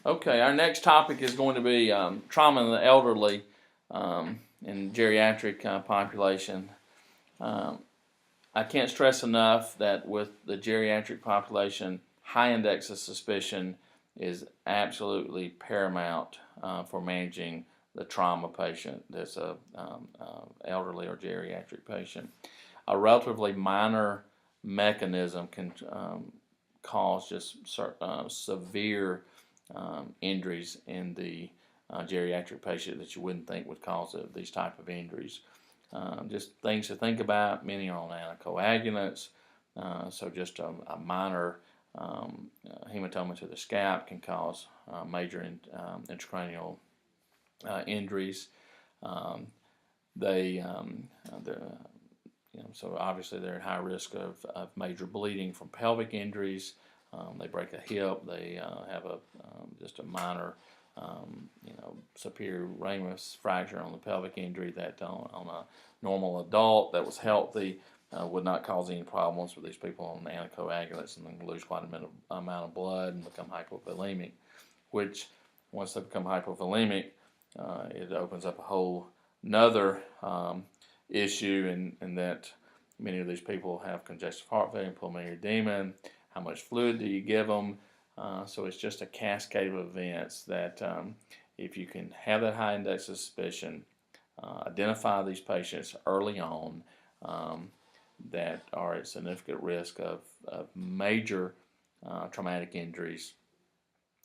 Okay, our next topic is going to be trauma in the elderly and geriatric population. Um, I can't stress enough that with the geriatric population, high index of suspicion is absolutely paramount for managing the trauma patient that's a elderly or geriatric patient. A relatively minor mechanism can cause just severe injuries in the geriatric patient that you wouldn't think would cause these type of injuries. Just things to think about. Many are on anticoagulants, so just a minor hematoma to the scalp can cause major intracranial injuries. They so obviously they're at high risk of major bleeding from pelvic injuries. They break a hip. They have just a minor superior ramus fracture on the pelvic injury that on a normal adult that was healthy would not cause any problems with these people on anticoagulants, and then lose quite a amount of blood and become hypovolemic, which once they become hypovolemic, it opens up a whole another issue in that many of these people have congestive heart failure, pulmonary edema. How much fluid do you give them? So it's just a cascade of events that if you can have that high index of suspicion, identify these patients early on that are at significant risk of major traumatic injuries,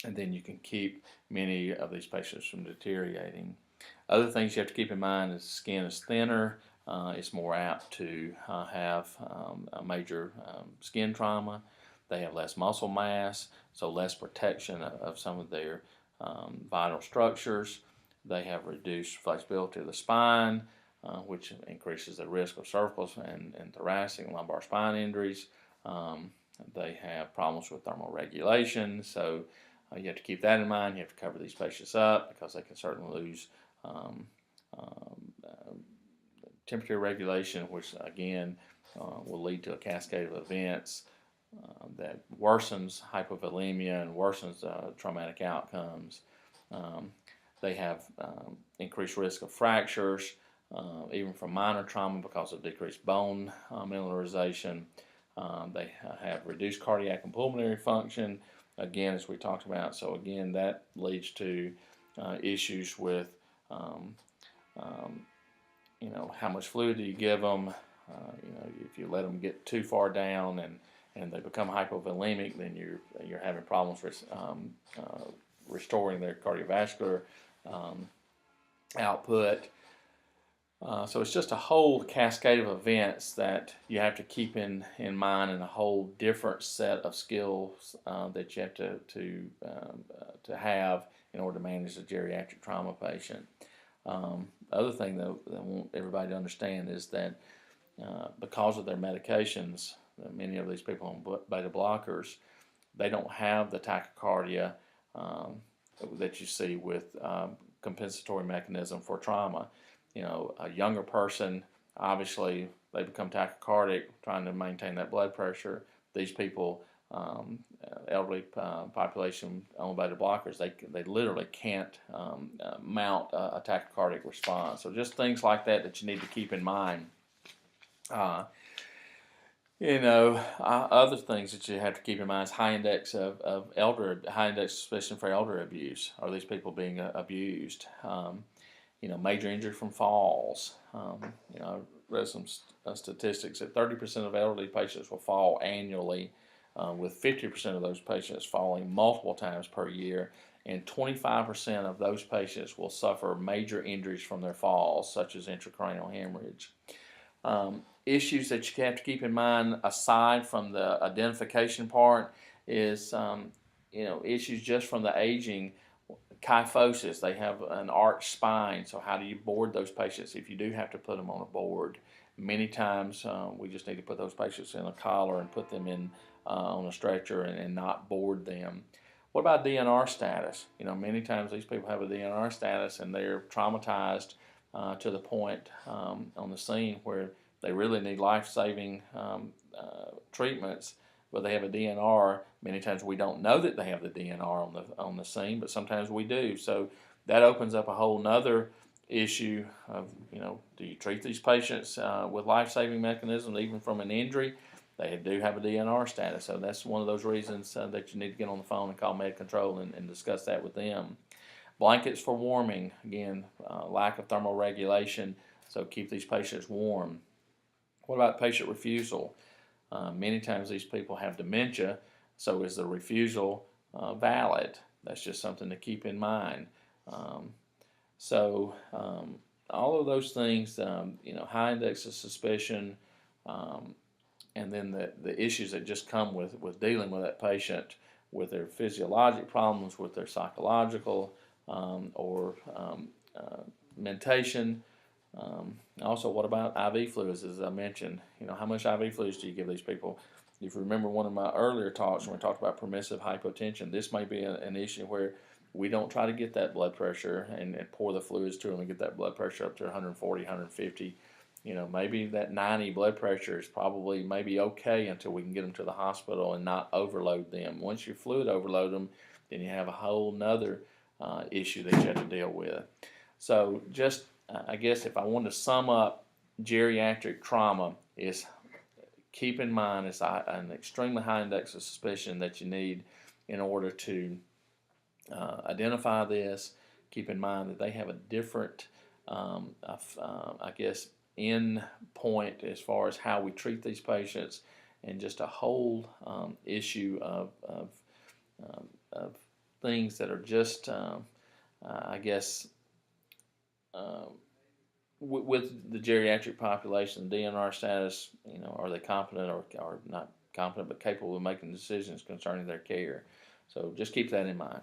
and then you can keep many of these patients from deteriorating. Other things you have to keep in mind is the skin is thinner. It's more apt to have a major skin trauma. They have less muscle mass, so less protection of some of their vital structures. They have reduced flexibility of the spine, which increases the risk of cervical and thoracic and lumbar spine injuries. They have problems with thermal regulation, so you have to keep that in mind. You have to cover these patients up because they can certainly lose temperature regulation, which again will lead to a cascade of events that worsens hypovolemia and worsens traumatic outcomes. They have increased risk of fractures, even from minor trauma because of decreased bone mineralization. They have reduced cardiac and pulmonary function, again, as we talked about. So again, that leads to issues with how much fluid do you give them? If you let them get too far down and they become hypovolemic, then you're having problems with restoring their cardiovascular output. So it's just a whole cascade of events that you have to keep in mind, and a whole different set of skills that you have to have in order to manage a geriatric trauma patient. Other thing though that I want everybody to understand is that because of their medications, many of these people on beta blockers, they don't have the tachycardia that you see with compensatory mechanism for trauma. A younger person, obviously, they become tachycardic trying to maintain that blood pressure. These people, elderly population on beta blockers, they literally can't mount a tachycardic response. So just things like that you need to keep in mind. Other things that you have to keep in mind is high index suspicion for elder abuse. Are these people being abused? Major injury from falls. I read some statistics that 30% of elderly patients will fall annually, with 50% of those patients falling multiple times per year, and 25% of those patients will suffer major injuries from their falls, such as intracranial hemorrhage. Issues that you have to keep in mind, aside from the identification part, is issues just from the aging. Kyphosis, they have an arched spine, so how do you board those patients if you do have to put them on a board? Many times we just need to put those patients in a collar and put them in on a stretcher and not board them. What about DNR status? Many times these people have a DNR status and they're traumatized to the point on the scene where they really need life-saving treatments, but they have a DNR. Many times we don't know that they have the DNR on the scene, but sometimes we do. So that opens up a whole nother issue of, do you treat these patients with life-saving mechanisms even from an injury? They do have a DNR status, so that's one of those reasons that you need to get on the phone and call Med Control and discuss that with them. Blankets for warming, again, lack of thermal regulation, so keep these patients warm. What about patient refusal? Many times these people have dementia, so is the refusal valid? That's just something to keep in mind. All of those things, high index of suspicion, and then the issues that just come with dealing with that patient, with their physiologic problems, with their psychological or mentation. Also, what about IV fluids, as I mentioned? How much IV fluids do you give these people? If you remember one of my earlier talks when we talked about permissive hypotension, this may be an issue where we don't try to get that blood pressure and pour the fluids to them and get that blood pressure up to 140, 150. Maybe that 90 blood pressure is probably maybe okay until we can get them to the hospital and not overload them. Once you fluid overload them, then you have a whole nother issue that you have to deal with. So just, I guess if I wanted to sum up geriatric trauma, is keep in mind it's an extremely high index of suspicion that you need in order to identify this. Keep in mind that they have a different, I guess, end point as far as how we treat these patients, and just a whole issue of things that are just, I guess, with the geriatric population, the DNR status, are they competent or not competent, but capable of making decisions concerning their care? So just keep that in mind.